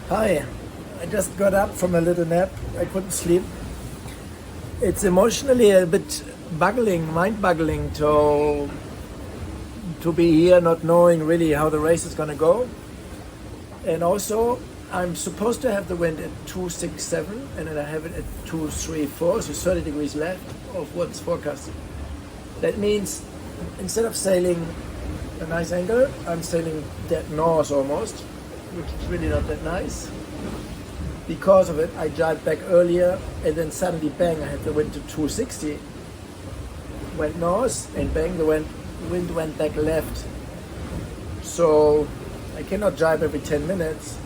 Hi, I just got up from a little nap. I couldn't sleep. It's emotionally a bit mind-boggling to be here, not knowing really how the race is going to go. And also, I'm supposed to have the wind at 267, and then I have it at 234, so 30 degrees left of what's forecasted. That means instead of sailing a nice angle, I'm sailing dead north almost, which is really not that nice. Because of it, I jibed back earlier, and then suddenly, bang, I had the wind to 260. Went north, and bang, the wind went back left. So I cannot jibe every 10 minutes.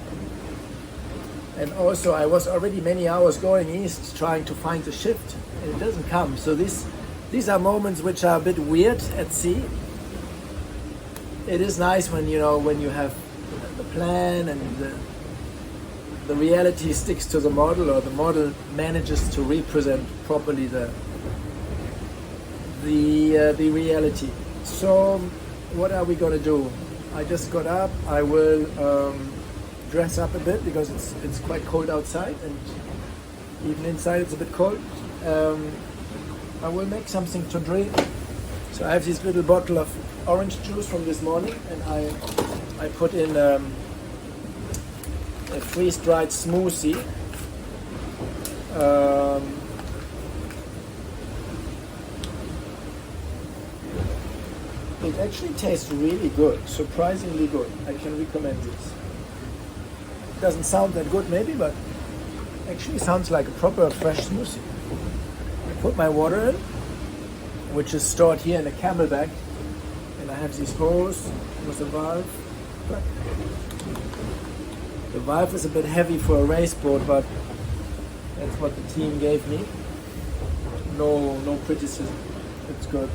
And also, I was already many hours going east trying to find the shift, and it doesn't come. So these are moments which are a bit weird at sea. It is nice when you have the plan and the reality sticks to the model, or the model manages to represent properly the reality. So what are we gonna do? I just got up. I will dress up a bit because it's quite cold outside, and even inside it's a bit cold. I will make something to drink. So I have this little bottle of orange juice from this morning, and I put in a freeze-dried smoothie. It actually tastes really good, surprisingly good. I can recommend this. It doesn't sound that good maybe, but actually sounds like a proper fresh smoothie. I put my water in, which is stored here in a camelback, and I have this hose with a valve. The valve is a bit heavy for a race boat, but that's what the team gave me. No criticism. It's good.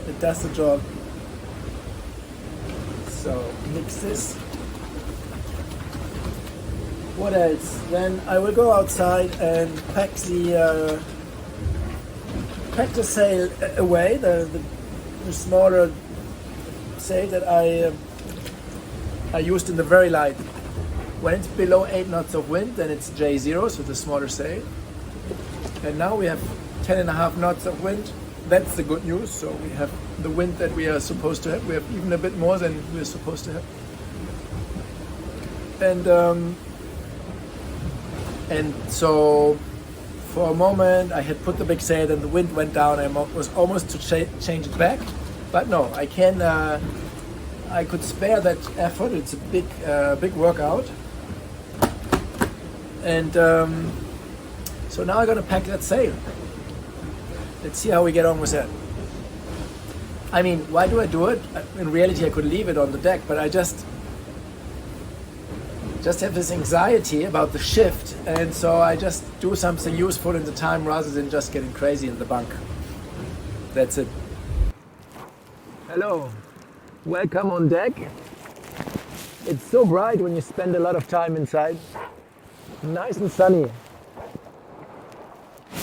It does the job. So mix this. What else? Then I will go outside and pack the sail away, the smaller sail that I used in the very light. When it's below 8 knots of wind, then it's J0, so the smaller sail. And now we have 10.5 knots of wind. That's the good news. So we have the wind that we are supposed to have. We have even a bit more than we're supposed to have. And so for a moment I had put the big sail, and the wind went down. I was almost to change it back, but no, I can. I could spare that effort. It's a big workout. And so now I'm gonna pack that sail. Let's see how we get on with that. I mean, why do I do it? In reality, I could leave it on the deck, but I just have this anxiety about the shift, and so I just do something useful in the time rather than just getting crazy in the bunk. That's it. Hello, welcome on deck. It's so bright when you spend a lot of time inside. Nice and sunny.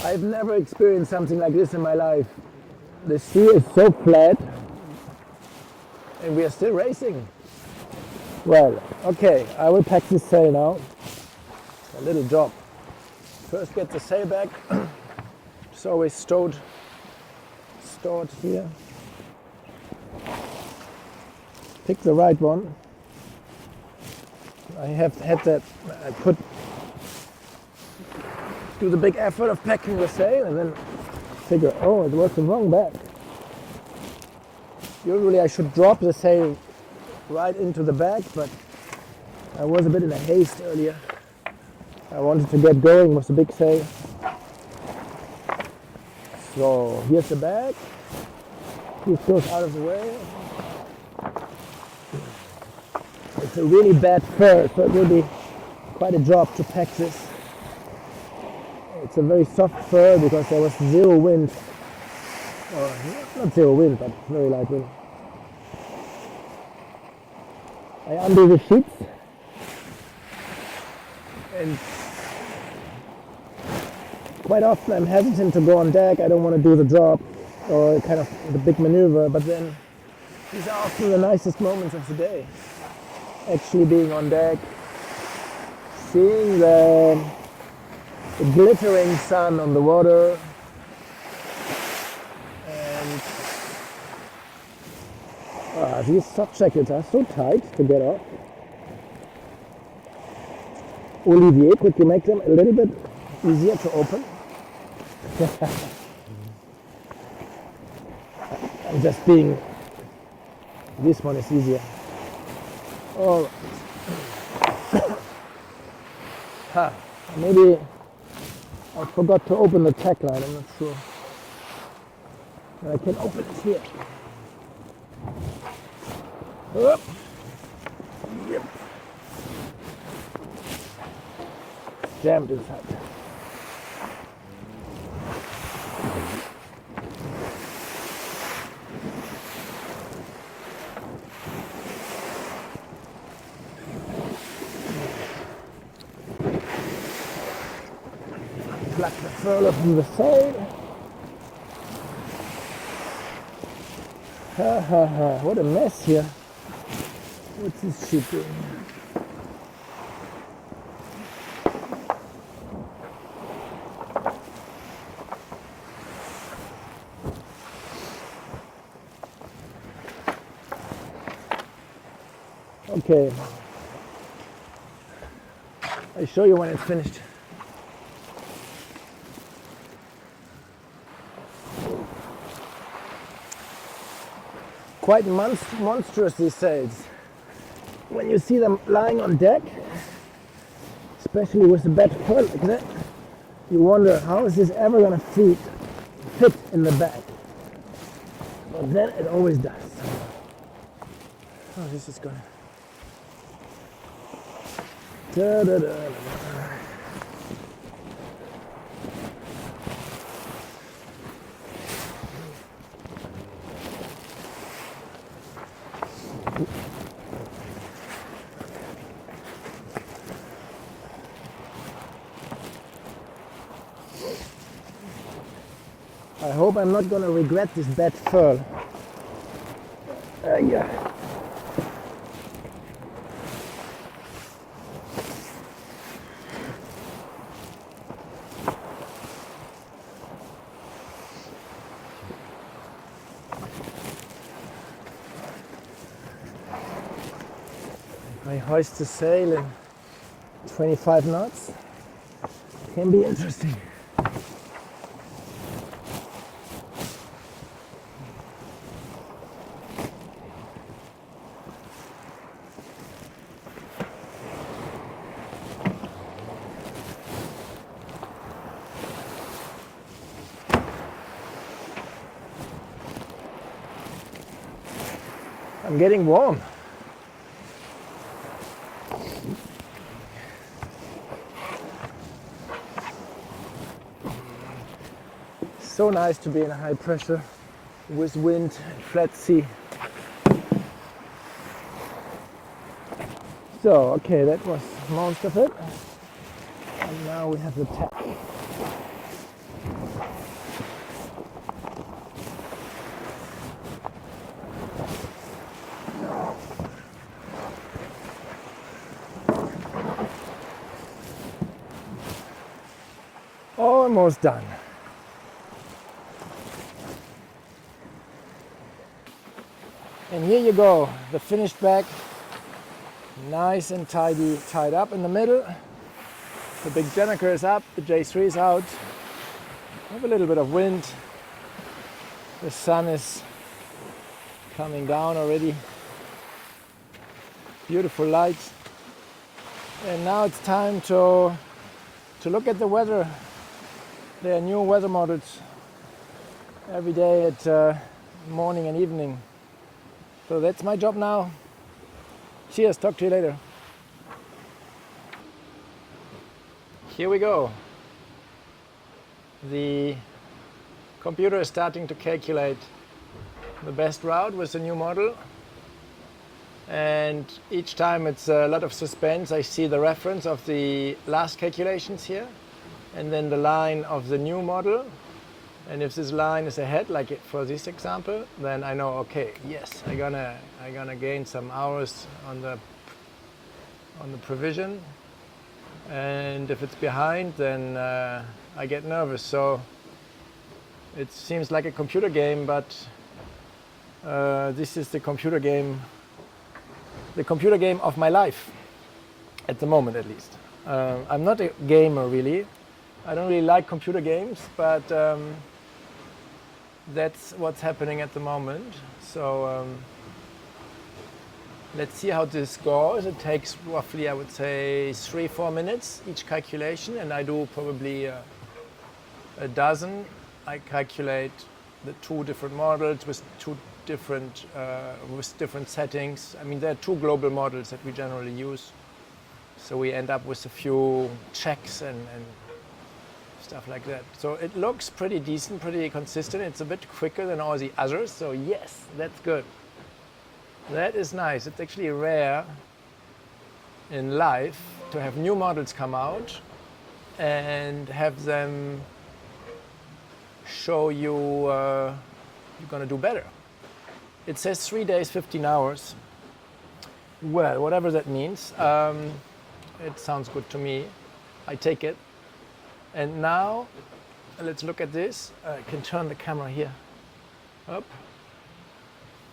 I've never experienced something like this in my life. The sea is so flat, and we are still racing. Well, okay, I will pack this sail now. A little job. First get the sail back. It's always stored here. Pick the right one. I have had that. Do the big effort of packing the sail, and then figure, oh, it was the wrong bag. Usually I should drop the sail right into the bag, but I was a bit in a haste earlier. I wanted to get going with the big sail. So here's the bag. This goes out of the way. It's a really bad fur, so it will be quite a job to pack this. It's a very soft fur because there was zero wind. Or not zero wind, but very light wind. I undo the sheets, and quite often I'm hesitant to go on deck. I don't want to do the drop or kind of the big maneuver, but then these are often the nicest moments of the day. Actually being on deck, seeing the glittering sun on the water, and these soft jackets are so tight to get off. Olivier, could you make them a little bit easier to open? I'm just being, this one is easier. All right. Maybe I forgot to open the tack line, I'm not sure. I can open it here. Up. Yep. Jammed inside. Plug the furler from the side. What a mess here. What's this shit doing? Okay. I'll show you when it's finished. Quite monstrous, these sails. When you see them lying on deck, especially with the bed full like that, you wonder how is this ever going to fit in the bag. But then it always does. Oh, this is going to... I hope I'm not going to regret this bad furl. Yeah. I hoist the sail in 25 knots. Can be interesting. I'm getting warm. So nice to be in high pressure with wind and flat sea. So, okay, that was most of it. And now we have the tack. Almost done. And here you go, the finished bag, nice and tidy, tied up in the middle. The big Jenniker is up, the J3 is out. We have a little bit of wind. The sun is coming down already. Beautiful light. And now it's time to look at the weather. There are new weather models every day at morning and evening. So that's my job now. Cheers, talk to you later. Here we go. The computer is starting to calculate the best route with the new model. And each time it's a lot of suspense. I see the reference of the last calculations here, and then the line of the new model. And if this line is ahead, like for this example, then I know, okay, yes, I'm gonna gain some hours on the provision. and if it's behind, then I get nervous. So it seems like a computer game, but this is the computer game of my life, at the moment at least. I'm not a gamer really. I don't really like computer games, but that's what's happening at the moment. So let's see how this goes. It takes roughly, I would say, 3-4 minutes each calculation, and I do probably a dozen. I calculate the 2 different models with different settings. I mean, there are 2 global models that we generally use, so we end up with a few checks and stuff like that. So it looks pretty decent, pretty consistent. It's a bit quicker than all the others, so yes, that's good. That is nice. It's actually rare in life to have new models come out and have them show you you're going to do better. It says 3 days, 15 hours. Well, whatever that means. It sounds good to me. I take it. And now, let's look at this. I can turn the camera here up.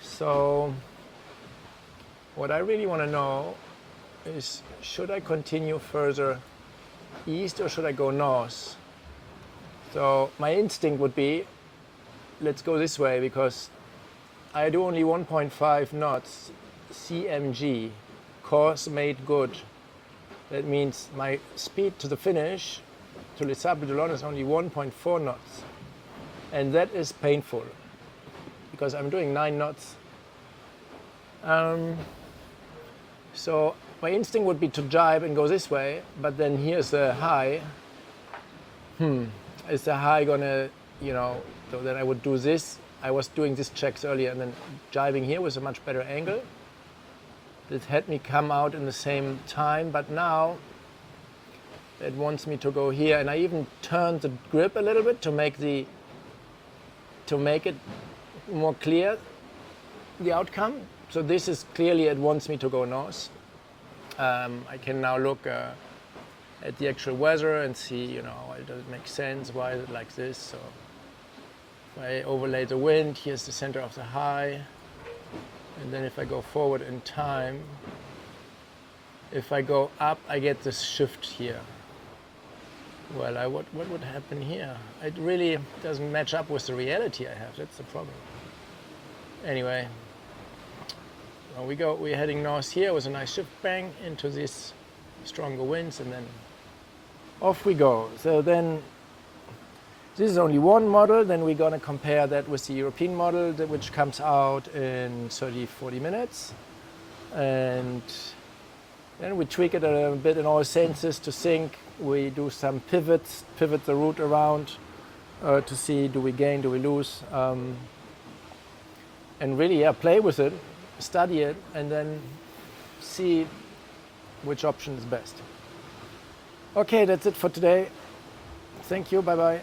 So, what I really want to know is, should I continue further east or should I go north? So, my instinct would be, let's go this way, because I do only 1.5 knots CMG, course made good. That means my speed to the finish, to Les Sables de Londres, is only 1.4 knots. And that is painful, because I'm doing 9 knots. So my instinct would be to jibe and go this way, but then here's the high. Is the high gonna, so then I would do this. I was doing these checks earlier and then jibing here with a much better angle. It had me come out in the same time, but now it wants me to go here, and I even turned the grip a little bit to make it more clear, the outcome. So this is clearly, it wants me to go north. I can now look at the actual weather and see, does it make sense? Why is it like this? So if I overlay the wind, here's the center of the high. And then if I go forward in time, if I go up, I get this shift here. Well, what would happen here? It really doesn't match up with the reality I have. That's the problem. Anyway, we go. We're heading north here with a nice shift bang into these stronger winds, and then off we go. So then, this is only one model. Then we're gonna compare that with the European model, which comes out in 30-40 minutes, and then we tweak it a bit in all senses to sync. We do some pivot the route around to see, do we gain, do we lose, and really, play with it, study it, and then see which option is best. Okay, that's it for today. Thank you, bye-bye.